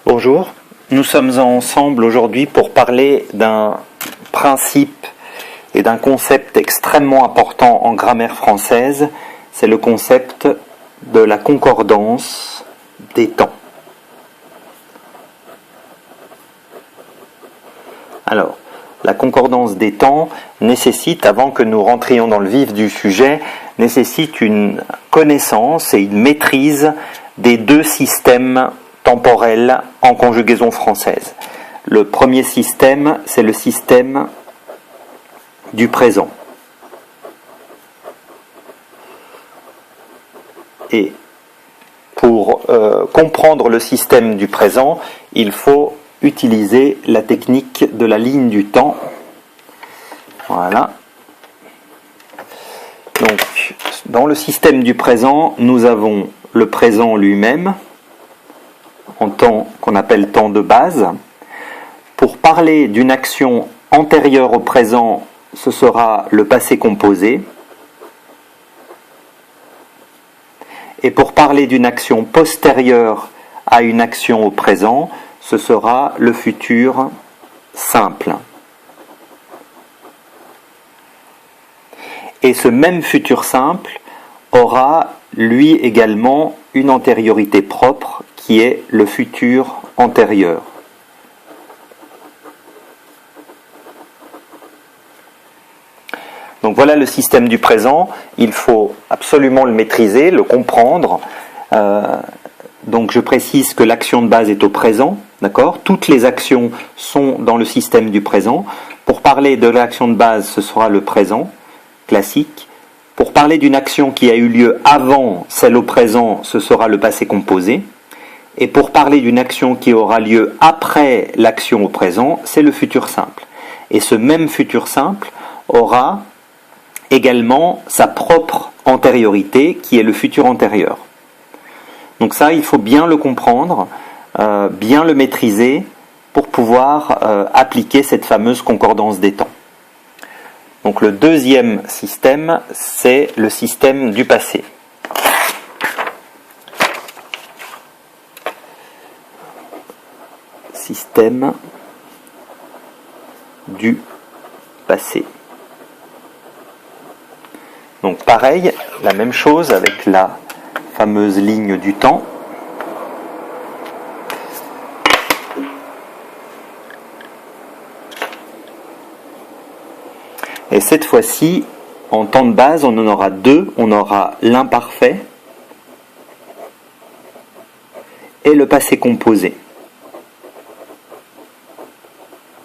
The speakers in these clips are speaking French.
Bonjour, nous sommes ensemble aujourd'hui pour parler d'un principe et d'un concept extrêmement important en grammaire française, c'est le concept de la concordance des temps. Alors, la concordance des temps nécessite, avant que nous rentrions dans le vif du sujet, nécessite une connaissance et une maîtrise des deux systèmes temporels en conjugaison française. Le premier système, c'est le système du présent. Et pour comprendre le système du présent, il faut utiliser la technique de la ligne du temps. Voilà. Donc, dans le système du présent, nous avons le présent lui-même, en temps qu'on appelle temps de base. Pour parler d'une action antérieure au présent, ce sera le passé composé. Et pour parler d'une action postérieure à une action au présent, ce sera le futur simple. Et ce même futur simple aura, lui également, une antériorité propre qui est le futur antérieur. Donc voilà le système du présent, il faut absolument le maîtriser, le comprendre. Donc je précise que l'action de base est au présent, d'accord ? Toutes les actions sont dans le système du présent. Pour parler de l'action de base, ce sera le présent classique. Pour parler d'une action qui a eu lieu avant celle au présent, ce sera le passé composé. Et pour parler d'une action qui aura lieu après l'action au présent, c'est le futur simple. Et ce même futur simple aura également sa propre antériorité, qui est le futur antérieur. Donc ça, il faut bien le comprendre, bien le maîtriser, pour pouvoir appliquer cette fameuse concordance des temps. Donc le deuxième système, c'est le système du passé. Système du passé. Donc pareil, la même chose avec la fameuse ligne du temps. Et cette fois-ci, en temps de base, on en aura deux. On aura l'imparfait et le passé composé.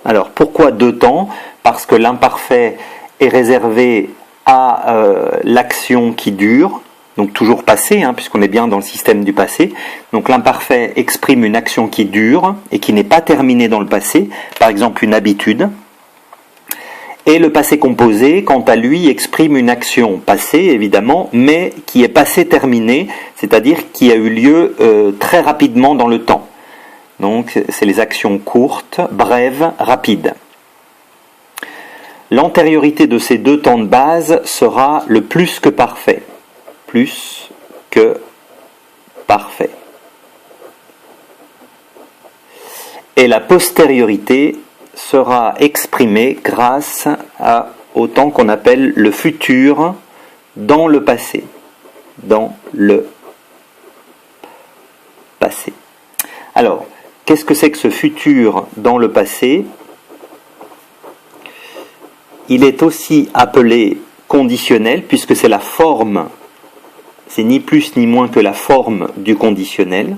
Alors, pourquoi deux temps ? Parce que l'imparfait est réservé à l'action qui dure, donc toujours passé, puisqu'on est bien dans le système du passé. Donc l'imparfait exprime une action qui dure et qui n'est pas terminée dans le passé, par exemple une habitude. Et le passé composé, quant à lui, exprime une action passée, évidemment, mais qui est passée terminée, c'est-à-dire qui a eu lieu très rapidement dans le temps. Donc c'est les actions courtes, brèves, rapides. L'antériorité de ces deux temps de base sera le plus que parfait. Plus que parfait. Et la postériorité sera exprimée grâce au temps qu'on appelle le futur dans le passé. Dans le passé. Alors, qu'est-ce que c'est que ce futur dans le passé ? Il est aussi appelé conditionnel, puisque c'est la forme, c'est ni plus ni moins que la forme du conditionnel.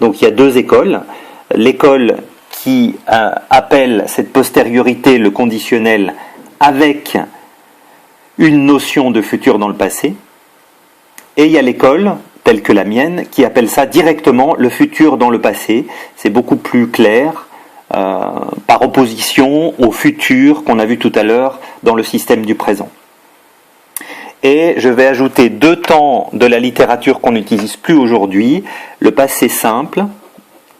Donc il y a deux écoles. L'école qui appelle cette postériorité le conditionnel avec une notion de futur dans le passé. Et il y a l'école, telle que la mienne, qui appelle ça directement le futur dans le passé. C'est beaucoup plus clair. Par opposition au futur qu'on a vu tout à l'heure dans le système du présent. Et je vais ajouter deux temps de la littérature qu'on n'utilise plus aujourd'hui, le passé simple,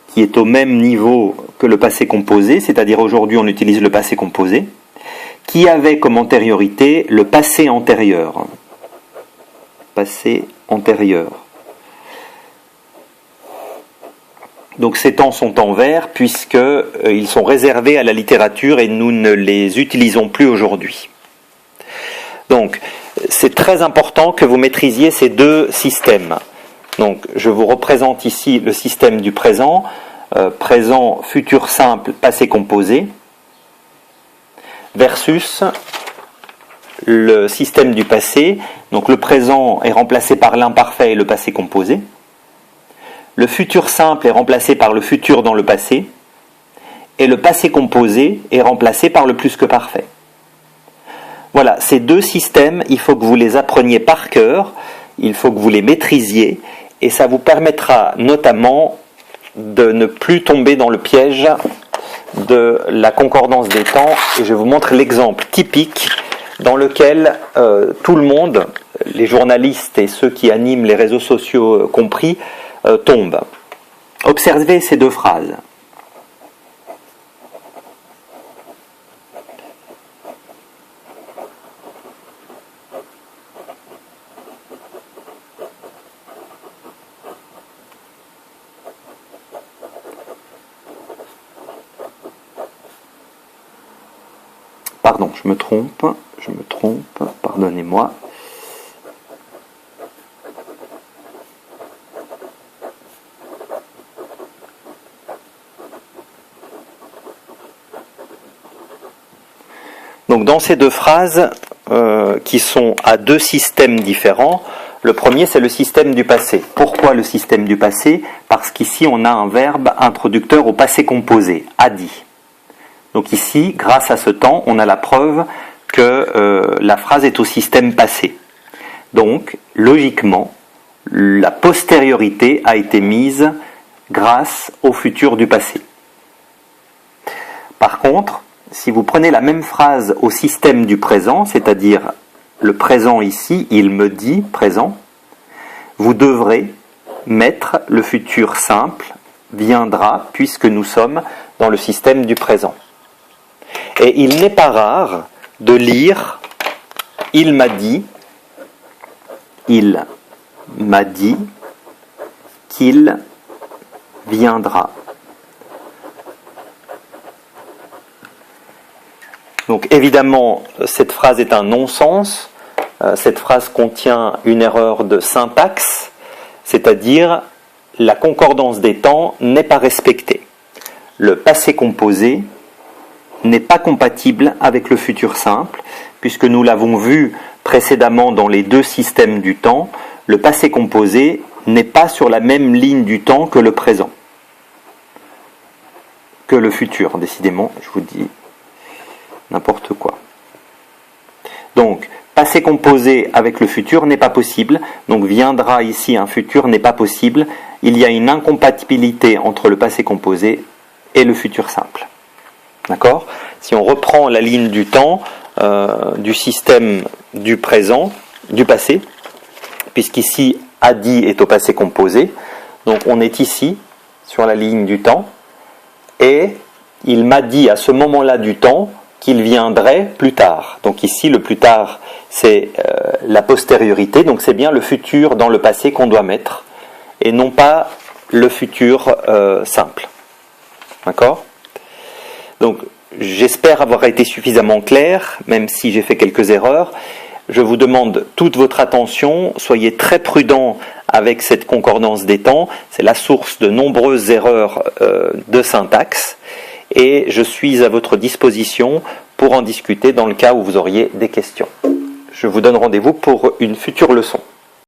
qui est au même niveau que le passé composé, c'est-à-dire aujourd'hui on utilise le passé composé, qui avait comme antériorité le passé antérieur. Passé antérieur. Donc ces temps sont en vert puisqu'ils sont réservés à la littérature et nous ne les utilisons plus aujourd'hui. Donc c'est très important que vous maîtrisiez ces deux systèmes. Donc je vous représente ici le système du présent, présent, futur simple, passé composé, versus le système du passé. Donc le présent est remplacé par l'imparfait et le passé composé. Le futur simple est remplacé par le futur dans le passé, et le passé composé est remplacé par le plus que parfait. Voilà, ces deux systèmes, il faut que vous les appreniez par cœur, il faut que vous les maîtrisiez, et ça vous permettra notamment de ne plus tomber dans le piège de la concordance des temps, et je vous montre l'exemple typique dans lequel tout le monde, les journalistes et ceux qui animent les réseaux sociaux compris, tombe. Observez ces deux phrases. Pardon, je me trompe, pardonnez-moi. Donc dans ces deux phrases qui sont à deux systèmes différents, le premier c'est le système du passé. Pourquoi le système du passé? Parce qu'ici on a un verbe introducteur au passé composé, a dit. Donc ici, grâce à ce temps, on a la preuve que la phrase est au système passé. Donc, logiquement, la postériorité a été mise grâce au futur du passé. Par contre, si vous prenez la même phrase au système du présent, c'est-à-dire le présent ici, il me dit, présent, vous devrez mettre le futur simple, viendra, puisque nous sommes dans le système du présent. Et il n'est pas rare de lire « il m'a dit » qu'il viendra. Donc évidemment, cette phrase est un non-sens. Cette phrase contient une erreur de syntaxe, c'est-à-dire la concordance des temps n'est pas respectée. Le passé composé n'est pas compatible avec le futur simple, puisque nous l'avons vu précédemment dans les deux systèmes du temps, le passé composé n'est pas sur la même ligne du temps que le présent, que le futur, décidément, je vous dis n'importe quoi. Donc, passé composé avec le futur n'est pas possible, donc viendra ici un futur n'est pas possible, il y a une incompatibilité entre le passé composé et le futur simple. D'accord ? Si on reprend la ligne du temps du système du présent, du passé, puisqu'ici a dit est au passé composé, donc on est ici sur la ligne du temps, et il m'a dit à ce moment-là du temps qu'il viendrait plus tard. Donc ici le plus tard c'est la postériorité, donc c'est bien le futur dans le passé qu'on doit mettre, et non pas le futur simple. D'accord ? Donc, j'espère avoir été suffisamment clair, même si j'ai fait quelques erreurs. Je vous demande toute votre attention, soyez très prudents avec cette concordance des temps, c'est la source de nombreuses erreurs de syntaxe, et je suis à votre disposition pour en discuter dans le cas où vous auriez des questions. Je vous donne rendez-vous pour une future leçon.